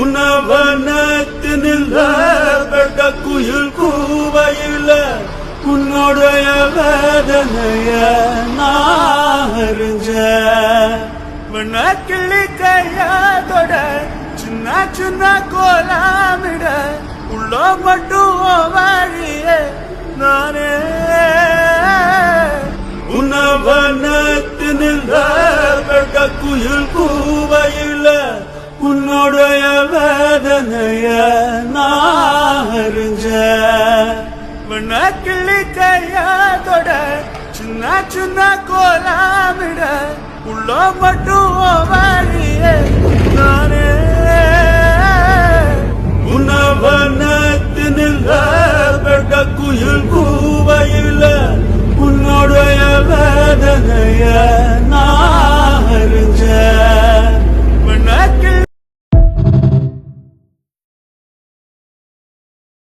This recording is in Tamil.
உணவனத்தினில்ல பெட்ட குயில் கூவையில உன்னுடைய வேதனைய நான் அறிஞ்சேன். கிளி கையாதோட சின்ன சின்ன கோலாமிட உள்ள மட்டும் வழிய நானே உணவனத்தினில்ல பெட்ட குயில் கூவையில உன்னுடைய வேதனைய நான் அறிஞ்சேன். கிளி கையாதோட சின்ன சின்ன கோலாமிட உள்ள மட்டும் வழியே